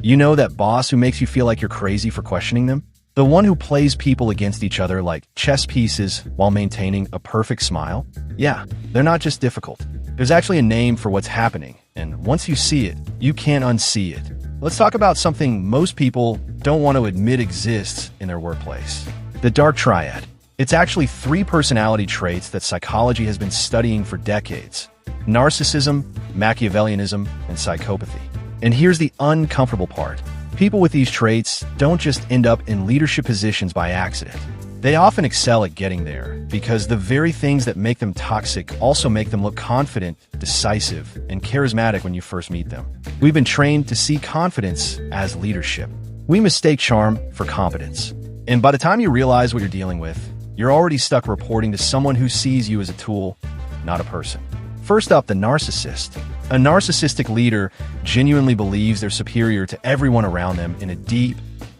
You know that boss who makes you feel like you're crazy for questioning them? The one who plays people against each other like chess pieces while maintaining a perfect smile? Yeah, they're not just difficult. There's actually a name for what's happening, and once you see it, you can't unsee it. Let's talk about something most people don't want to admit exists in their workplace. The Dark Triad. It's actually 3 personality traits that psychology has been studying for decades: narcissism, Machiavellianism, and psychopathy. And here's the uncomfortable part. People with these traits don't just end up in leadership positions by accident. They often excel at getting there because the very things that make them toxic also make them look confident, decisive, and charismatic when you first meet them. We've been trained to see confidence as leadership. We mistake charm for competence. And by the time you realize what you're dealing with, you're already stuck reporting to someone who sees you as a tool, not a person. First up, the narcissist. A narcissistic leader genuinely believes they're superior to everyone around them in a deep,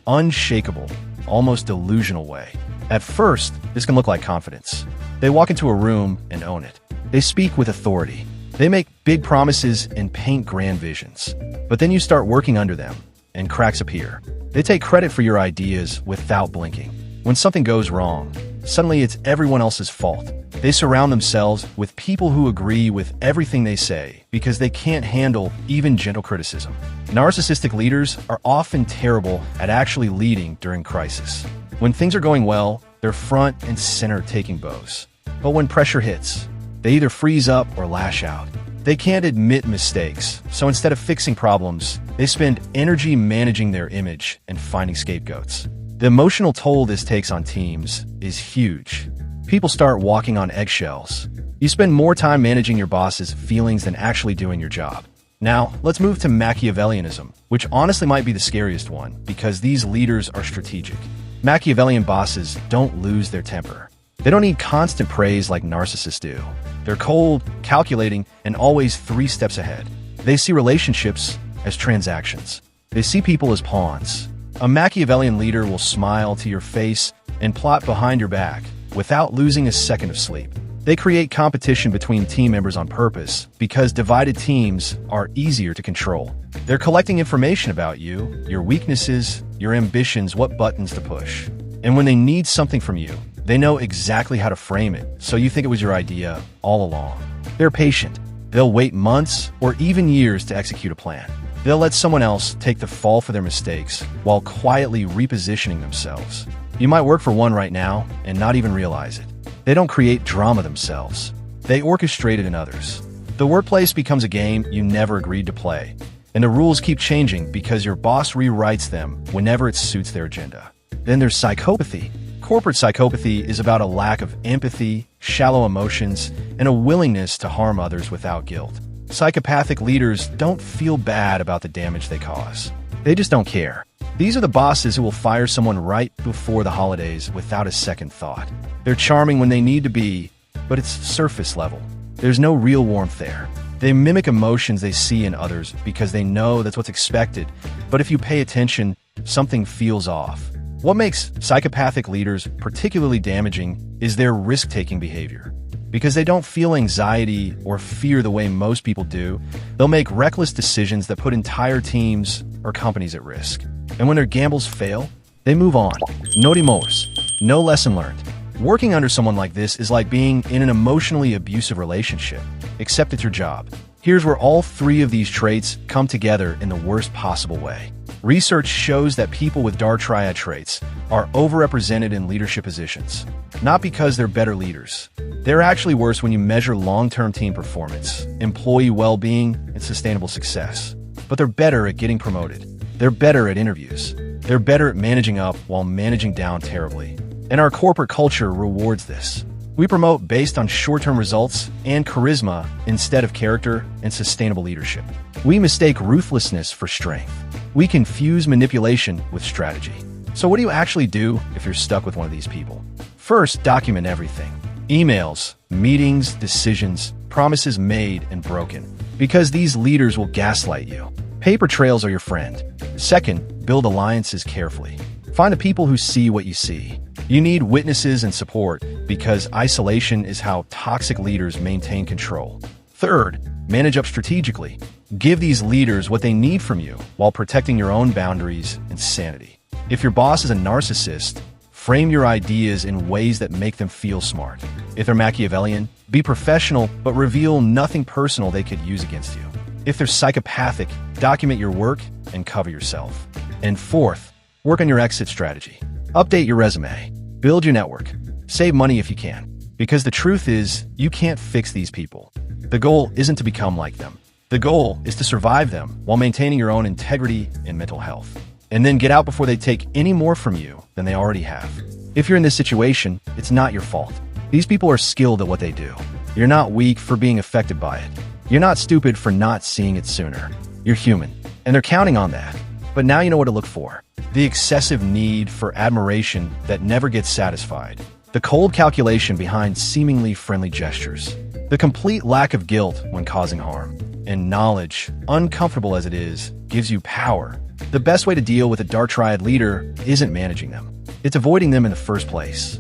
unshakable, almost delusional way. At first, this can look like confidence. They walk into a room and own it. They speak with authority. They make big promises and paint grand visions. But then you start working under them, and cracks appear. They take credit for your ideas without blinking. When something goes wrong, suddenly it's everyone else's fault. They surround themselves with people who agree with everything they say because they can't handle even gentle criticism. Narcissistic leaders are often terrible at actually leading during crisis. When things are going well, they're front and center taking bows. But when pressure hits, they either freeze up or lash out. They can't admit mistakes, so instead of fixing problems, they spend energy managing their image and finding scapegoats. The emotional toll this takes on teams is huge. People start walking on eggshells. You spend more time managing your boss's feelings than actually doing your job. Now, let's move to Machiavellianism, which honestly might be the scariest one because these leaders are strategic. Machiavellian bosses don't lose their temper. They don't need constant praise like narcissists do. They're cold, calculating, and always 3 steps ahead. They see relationships as transactions. They see people as pawns. A Machiavellian leader will smile to your face and plot behind your back without losing a second of sleep. They create competition between team members on purpose because divided teams are easier to control. They're collecting information about you, your weaknesses, your ambitions, what buttons to push. And when they need something from you, they know exactly how to frame it, so you think it was your idea all along. They're patient. They'll wait months or even years to execute a plan. They'll let someone else take the fall for their mistakes while quietly repositioning themselves. You might work for one right now and not even realize it. They don't create drama themselves. They orchestrate it in others. The workplace becomes a game you never agreed to play, and the rules keep changing because your boss rewrites them whenever it suits their agenda. Then there's psychopathy. Corporate psychopathy is about a lack of empathy, shallow emotions, and a willingness to harm others without guilt. Psychopathic leaders don't feel bad about the damage they cause. They just don't care. These are the bosses who will fire someone right before the holidays without a second thought. They're charming when they need to be, but it's surface level. There's no real warmth there. They mimic emotions they see in others because they know that's what's expected, but if you pay attention, something feels off. What makes psychopathic leaders particularly damaging is their risk-taking behavior. Because they don't feel anxiety or fear the way most people do, they'll make reckless decisions that put entire teams or companies at risk. And when their gambles fail, they move on. No remorse. No lesson learned. Working under someone like this is like being in an emotionally abusive relationship, except it's your job. Here's where all 3 of these traits come together in the worst possible way. Research shows that people with Dark Triad traits are overrepresented in leadership positions, not because they're better leaders. They're actually worse when you measure long-term team performance, employee well-being, and sustainable success. But they're better at getting promoted. They're better at interviews. They're better at managing up while managing down terribly. And our corporate culture rewards this. We promote based on short-term results and charisma instead of character and sustainable leadership. We mistake ruthlessness for strength. We confuse manipulation with strategy. So what do you actually do if you're stuck with one of these people? First, document everything. Emails, meetings, decisions, promises made and broken. Because these leaders will gaslight you. Paper trails are your friend. Second, build alliances carefully. Find the people who see what you see. You need witnesses and support because isolation is how toxic leaders maintain control. Third, manage up strategically. Give these leaders what they need from you while protecting your own boundaries and sanity. If your boss is a narcissist, frame your ideas in ways that make them feel smart. If they're Machiavellian, be professional but reveal nothing personal they could use against you. If they're psychopathic, document your work and cover yourself. And fourth, work on your exit strategy. Update your resume. Build your network. Save money if you can. Because the truth is, you can't fix these people. The goal isn't to become like them. The goal is to survive them while maintaining your own integrity and mental health. And then get out before they take any more from you than they already have. If you're in this situation, it's not your fault. These people are skilled at what they do. You're not weak for being affected by it. You're not stupid for not seeing it sooner. You're human, and they're counting on that. But now you know what to look for. The excessive need for admiration that never gets satisfied. The cold calculation behind seemingly friendly gestures. The complete lack of guilt when causing harm. And knowledge, uncomfortable as it is, gives you power. The best way to deal with a Dark Triad leader isn't managing them. It's avoiding them in the first place.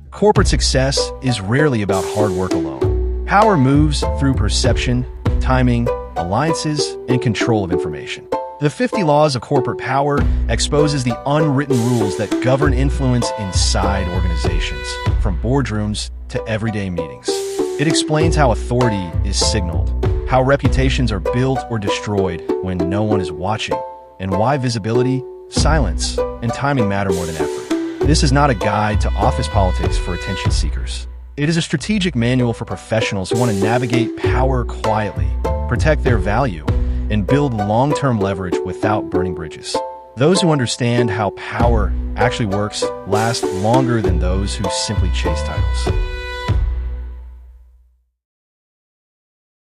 Corporate success is rarely about hard work alone. Power moves through perception, timing, alliances, and control of information. The 50 Laws of Corporate Power exposes the unwritten rules that govern influence inside organizations, from boardrooms to everyday meetings. It explains how authority is signaled, how reputations are built or destroyed when no one is watching, and why visibility, silence, and timing matter more than effort. This is not a guide to office politics for attention seekers. It is a strategic manual for professionals who want to navigate power quietly, protect their value, and build long-term leverage without burning bridges. Those who understand how power actually works last longer than those who simply chase titles.